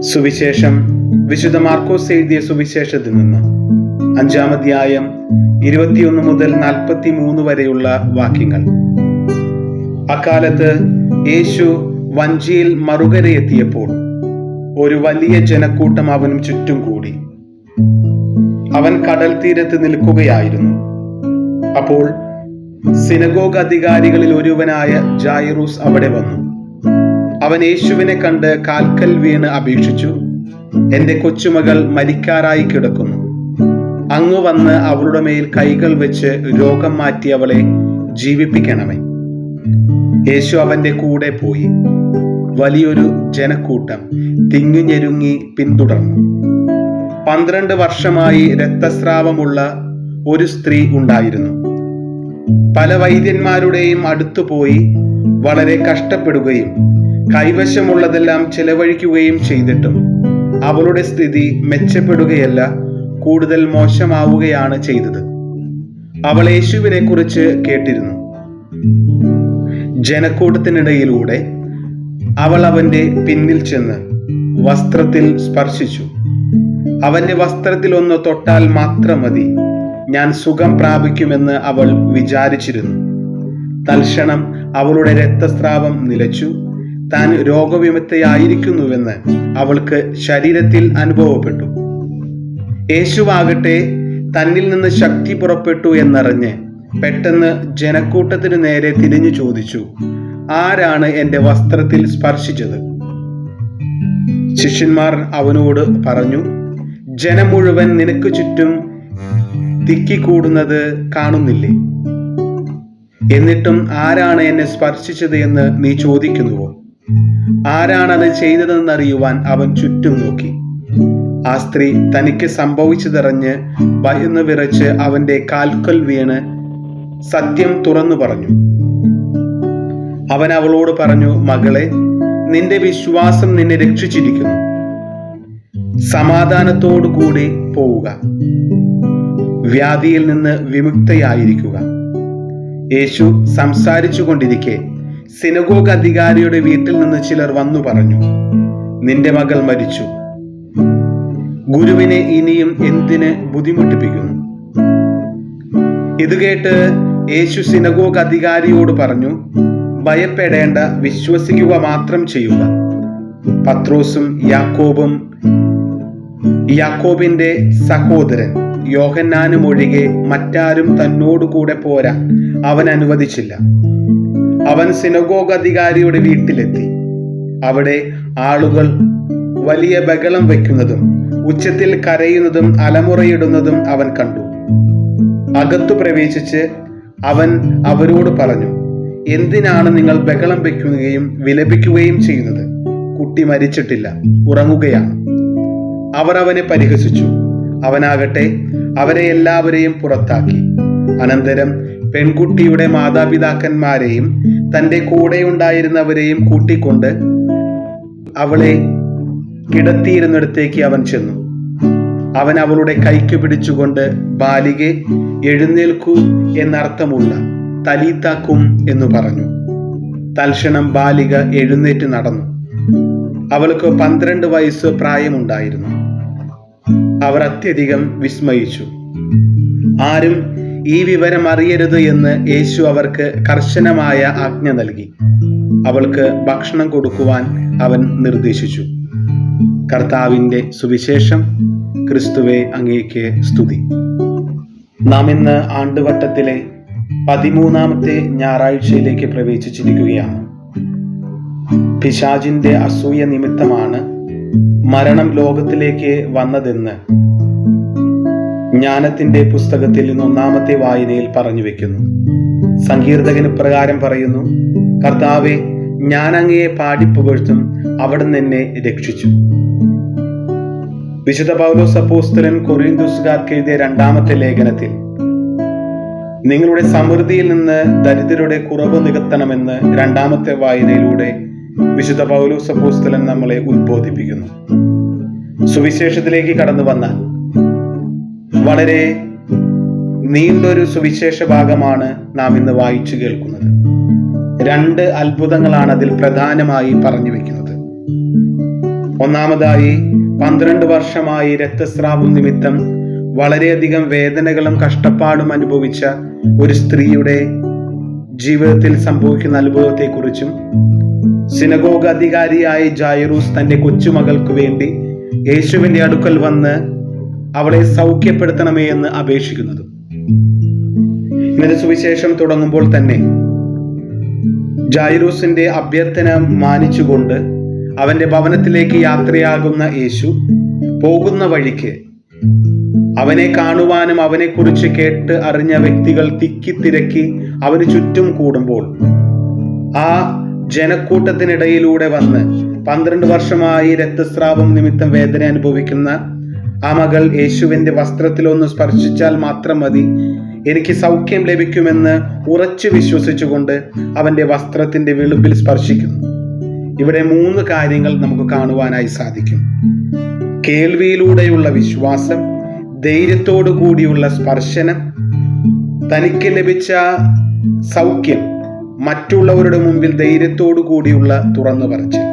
സുവിശേഷം വിശുദ്ധ മാർക്കോസ് എഴുതിയ സുവിശേഷത്തിൽ നിന്ന് 5-ാം അധ്യായം 21 മുതൽ 43 വരെയുള്ള വാക്യങ്ങൾ. അക്കാലത്ത് യേശു വഞ്ചിയിൽ മറുകരയെത്തിയപ്പോൾ ഒരു വലിയ ജനക്കൂട്ടം അവനും ചുറ്റും കൂടി. അവൻ കടൽ തീരത്ത് നിൽക്കുകയായിരുന്നു. അപ്പോൾ സിനഗോഗ് അധികാരികളിൽ ഒരുവനായ ജായിറൂസ് അവിടെ വന്നു. അവൻ യേശുവിനെ കണ്ട് കാൽക്കൽ വീണ് അപേക്ഷിച്ചു, "എന്റെ കൊച്ചുമകൾ മരിക്കാറായി കിടക്കുന്നു. അങ്ങ് വന്ന് അവളുടെ മേൽ കൈകൾ വെച്ച് രോഗം മാറ്റി അവളെ ജീവിപ്പിക്കണമേ." യേശു അവന്റെ കൂടെ പോയി. വലിയൊരു ജനക്കൂട്ടം തിങ്ങിഞ്ഞെരുങ്ങി പിന്തുടർന്നു. 12 വർഷമായി രക്തസ്രാവമുള്ള ഒരു സ്ത്രീ ഉണ്ടായിരുന്നു. പല വൈദ്യന്മാരുടെയും അടുത്തുപോയി വളരെ കഷ്ടപ്പെടുകയും കൈവശമുള്ളതെല്ലാം ചെലവഴിക്കുകയും ചെയ്തിട്ടും അവളുടെ സ്ഥിതി മെച്ചപ്പെടുകയല്ല, കൂടുതൽ മോശമാവുകയാണ് ചെയ്തത്. അവൾ യേശുവിനെ കുറിച്ച് കേട്ടിരുന്നു. ജനക്കൂട്ടത്തിനിടയിലൂടെ അവൾ അവന്റെ പിന്നിൽ ചെന്ന് വസ്ത്രത്തിൽ സ്പർശിച്ചു. അവന്റെ വസ്ത്രത്തിൽ ഒന്ന് തൊട്ടാൽ മാത്രം മതി, ഞാൻ സുഖം പ്രാപിക്കുമെന്ന് അവൾ വിചാരിച്ചിരുന്നു. തൽക്ഷണം അവളുടെ രക്തസ്രാവം നിലച്ചു. താൻ രോഗവിമുക്തയായിരിക്കുന്നുവെന്ന് അവൾക്ക് ശരീരത്തിൽ അനുഭവപ്പെട്ടു. യേശുവാകട്ടെ തന്നിൽ നിന്ന് ശക്തി പുറപ്പെട്ടു എന്നറിഞ്ഞ് പെട്ടെന്ന് ജനക്കൂട്ടത്തിനു നേരെ തിരിഞ്ഞു ചോദിച്ചു, "ആരാണ് എന്റെ വസ്ത്രത്തിൽ സ്പർശിച്ചത്?" ശിഷ്യന്മാർ അവനോട് പറഞ്ഞു, "ജനം മുഴുവൻ നിനക്ക് ചുറ്റും തിക്കിക്കൂടുന്നത് കാണുന്നില്ലേ? എന്നിട്ടും ആരാണ് എന്നെ സ്പർശിച്ചത് എന്ന് നീ ചോദിക്കുന്നുവോ?" ആരാണത് ചെയ്തതെന്നറിയുവാൻ അവൻ ചുറ്റും നോക്കി. ആ സ്ത്രീ തനിക്ക് സംഭവിച്ചതറിഞ്ഞ് ഭയന്ന് വിറച്ച് അവന്റെ കാൽക്കൽ വീണ് സത്യം തുറന്നു പറഞ്ഞു. അവൻ അവളോട് പറഞ്ഞു, "മകളെ, നിന്റെ വിശ്വാസം നിന്നെ രക്ഷിച്ചിരിക്കുന്നു. സമാധാനത്തോടു കൂടി പോവുക. വ്യാധിയിൽ നിന്ന് വിമുക്തയായിരിക്കുക." യേശു സംസാരിച്ചു കൊണ്ടിരിക്കെ സിനഗോഗ് അധികാരിയുടെ വീട്ടിൽ നിന്ന് ചിലർ വന്നു പറഞ്ഞു, "നിന്റെ മകൾ മരിച്ചു. ഗുരുവിനെ ഇനിയും എന്തിന് ബുദ്ധിമുട്ടിപ്പിക്കുന്നു?" ഇത് കേട്ട് യേശു സിനഗോഗ് അധികാരിയോട് പറഞ്ഞു, "ഭയപ്പെടേണ്ട, വിശ്വസിക്കുക മാത്രം ചെയ്യുക. പത്രോസും യാക്കോബും യാക്കോബിന്റെ സഹോദരൻ യോഹന്നാനും ഒഴികെ മറ്റാരും തന്നോടുകൂടെ പോരാൻ അവൻ അനുവദിച്ചില്ല." അവൻ സിനഗോഗ് അധികാരിയുടെ വീട്ടിലെത്തി. അവിടെ ആളുകൾ വലിയ ബഹളം വയ്ക്കുന്നതും ഉച്ചത്തിൽ കരയുന്നതും അലമുറയിടുന്നതും അവൻ കണ്ടു. അകത്തു പ്രവേശിച്ച് അവൻ അവരോട് പറഞ്ഞു, "എന്തിനാണ് നിങ്ങൾ ബഹളം വയ്ക്കുകയും വിലപിക്കുകയും ചെയ്യുന്നത്? കുട്ടി മരിച്ചിട്ടില്ല, ഉറങ്ങുകയാണ്." അവർ അവനെ പരിഹസിച്ചു. അവനാകട്ടെ അവരെ എല്ലാവരെയും പുറത്താക്കി. അനന്തരം പെൺകുട്ടിയുടെ മാതാപിതാക്കന്മാരെയും തന്റെ കൂടെയുണ്ടായിരുന്നവരെയും കൂട്ടിക്കൊണ്ട് അവളെ കിടത്തിയിരുന്നിടത്തേക്ക് അവൻ ചെന്നു. അവൻ അവളുടെ കൈക്ക് പിടിച്ചുകൊണ്ട്, "ബാലികെ, എഴുന്നേൽക്കൂ" എന്നർത്ഥമുള്ള തലീത്ത കും എന്ന് പറഞ്ഞു. തൽക്ഷണം ബാലിക എഴുന്നേറ്റ് നടന്നു. അവൾക്ക് 12 വയസ്സ് പ്രായമുണ്ടായിരുന്നു. അവർ അത്യധികം വിസ്മയിച്ചു. ആരും ഈ വിവരം അറിയരുത് എന്ന് യേശു അവർക്ക് കർശനമായ ആജ്ഞ നൽകി. അവൾക്ക് ഭക്ഷണം കൊടുക്കുവാൻ അവൻ നിർദ്ദേശിച്ചു. കർത്താവിന്റെ സുവിശേഷം. ക്രിസ്തുവേ, അങ്ങേക്ക് സ്തുതി. നാം ഇന്ന് ആണ്ടുവട്ടത്തിലെ 13ാമത്തെ ഞായറാഴ്ചയിലേക്ക് പ്രവേശിച്ചിരിക്കുകയാണ്. പിശാചിന്റെ അസൂയ നിമിത്തമാണ് മരണം ലോകത്തിലേക്ക് വന്നതെന്ന് ജ്ഞാനത്തിന്റെ പുസ്തകത്തിൽ ഇന്ന് 1ാമത്തെ വായനയിൽ പറഞ്ഞു വെക്കുന്നു. സങ്കീർത്തകൻ ഇപ്രകാരം പറയുന്നു, "കർത്താവേ, ഞാൻ അങ്ങയെ പാടിപ്പുകഴ്ത്തും, അവിടുന്ന് എന്നെ രക്ഷിച്ചു." വിശുദ്ധ പൗലോസ് അപ്പോസ്തലൻ കൊറിന്തോസുകാർക്ക് എഴുതിയ 2ാമത്തെ ലേഖനത്തിൽ, "നിങ്ങളുടെ സമൃദ്ധിയിൽ നിന്ന് ദരിദ്രരുടെ കുറവ് നികത്തണമെന്ന്" 2ാമത്തെ വായനയിലൂടെ വിശുദ്ധ പൗലോസ് അപ്പോസ്തലൻ നമ്മളെ ഉദ്ബോധിപ്പിക്കുന്നു. സുവിശേഷത്തിലേക്ക് കടന്നു വന്നാൽ വളരെ നീണ്ടൊരു സുവിശേഷ ഭാഗമാണ് നാം ഇന്ന് വായിച്ചു കേൾക്കുന്നത്. 2 അത്ഭുതങ്ങളാണ് അതിൽ പ്രധാനമായി പറഞ്ഞു വെക്കുന്നത്. ഒന്നാമതായി 12 വർഷമായി രക്തസ്രാവം നിമിത്തം വളരെയധികം വേദനകളും കഷ്ടപ്പാടും അനുഭവിച്ച ഒരു സ്ത്രീയുടെ ജീവിതത്തിൽ സംഭവിക്കുന്ന അത്ഭുതത്തെക്കുറിച്ചും സിനഗോഗ് അധികാരിയായ ജായിറൂസ് തന്റെ കൊച്ചുമകൾക്ക് വേണ്ടി യേശുവിന്റെ അടുക്കൽ വന്ന് അവളെ സൗഖ്യപ്പെടുത്തണമേ എന്ന് അപേക്ഷിക്കുന്നതും. ഇന്നത്തെ സുവിശേഷം തുടങ്ങുമ്പോൾ തന്നെ ജായിറൂസിന്റെ അഭ്യർത്ഥന മാനിച്ചുകൊണ്ട് അവന്റെ ഭവനത്തിലേക്ക് യാത്രയാകുന്ന യേശു പോകുന്ന വഴിക്ക് അവനെ കാണുവാനും അവനെക്കുറിച്ച് കേട്ട് അറിഞ്ഞ വ്യക്തികൾ തിക്കിത്തിരക്കി അവന് ചുറ്റും കൂടുമ്പോൾ ആ ജനക്കൂട്ടത്തിനിടയിലൂടെ വന്ന് 12 വർഷമായി രക്തസ്രാവം നിമിത്തം വേദന അനുഭവിക്കുന്ന ആ മകൾ യേശുവിന്റെ വസ്ത്രത്തിലൊന്ന് സ്പർശിച്ചാൽ മാത്രം മതി, എനിക്ക് സൗഖ്യം ലഭിക്കുമെന്ന് ഉറച്ചു വിശ്വസിച്ചുകൊണ്ട് അവന്റെ വസ്ത്രത്തിന്റെ വിളുമ്പിൽ സ്പർശിക്കുന്നു. ഇവിടെ 3 കാര്യങ്ങൾ നമുക്ക് കാണുവാനായി സാധിക്കും. കേൾവിയിലൂടെയുള്ള വിശ്വാസം, ധൈര്യത്തോടു കൂടിയുള്ള സ്പർശനം, തനിക്ക് ലഭിച്ച സൗഖ്യം മറ്റുള്ളവരുടെ മുമ്പിൽ ധൈര്യത്തോടു കൂടിയുള്ള തുറന്നു പറച്ചിൽ.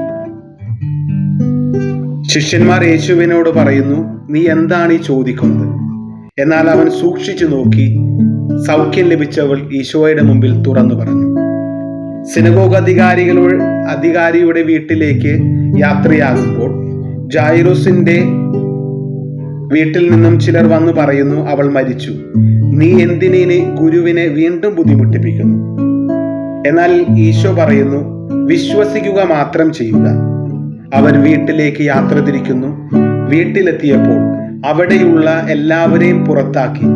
ശിഷ്യന്മാർ യേശുവിനോട് പറയുന്നു, നീ എന്താണ് ഈ ചോദിക്കുന്നത്? എന്നാൽ അവൻ സൂക്ഷിച്ചു നോക്കി സൗഖ്യം ലഭിച്ചവൾ ഈശോയുടെ മുമ്പിൽ തുറന്നു പറഞ്ഞു. സിനഗോഗ് അധികാരിയുടെ വീട്ടിലേക്ക് യാത്രയാകുമ്പോൾ ജായിറൂസിന്റെ വീട്ടിൽ നിന്നും ചിലർ വന്നു പറയുന്നു, അവൾ മരിച്ചു, നീ എന്തിനെ ഗുരുവിനെ വീണ്ടും ബുദ്ധിമുട്ടിപ്പിക്കുന്നു? എന്നാൽ ഈശോ പറയുന്നു, വിശ്വസിക്കുക മാത്രം ചെയ്യുക. അവർ വീട്ടിലേക്ക് യാത്ര തിരിക്കുന്നു. വീട്ടിലെത്തിയപ്പോൾ അവിടെയുള്ള എല്ലാവരെയും പുറത്താക്കി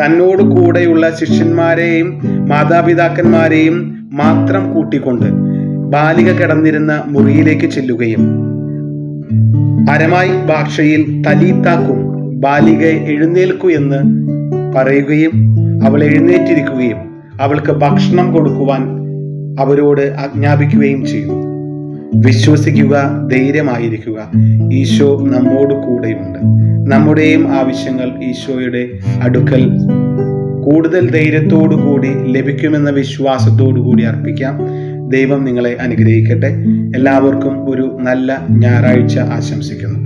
തന്നോട് കൂടെയുള്ള ശിഷ്യന്മാരെയും മാതാപിതാക്കന്മാരെയും മാത്രം കൂട്ടിക്കൊണ്ട് ബാലിക കിടന്നിരുന്ന മുറിയിലേക്ക് ചെല്ലുകയും അരമായി ഭാഷയിൽ തലീത്താക്കും, ബാലികയെ എഴുന്നേൽക്കൂ എന്ന് പറയുകയും അവൾ എഴുന്നേറ്റിരിക്കുകയും അവൾക്ക് ഭക്ഷണം കൊടുക്കുവാൻ അവരോട് ആജ്ഞാപിക്കുകയും ചെയ്തു. വിശ്വസിക്കുക, ധൈര്യമായിരിക്കുക, ഈശോ നമ്മോട് കൂടെയുണ്ട്. നമ്മുടെയും ആവശ്യങ്ങൾ ഈശോയുടെ അടുക്കൽ കൂടുതൽ ധൈര്യത്തോടു കൂടി ലഭിക്കുമെന്ന വിശ്വാസത്തോടു കൂടി അർപ്പിക്കാം. ദൈവം നിങ്ങളെ അനുഗ്രഹിക്കട്ടെ. എല്ലാവർക്കും ഒരു നല്ല ഞായറാഴ്ച ആശംസിക്കുന്നു.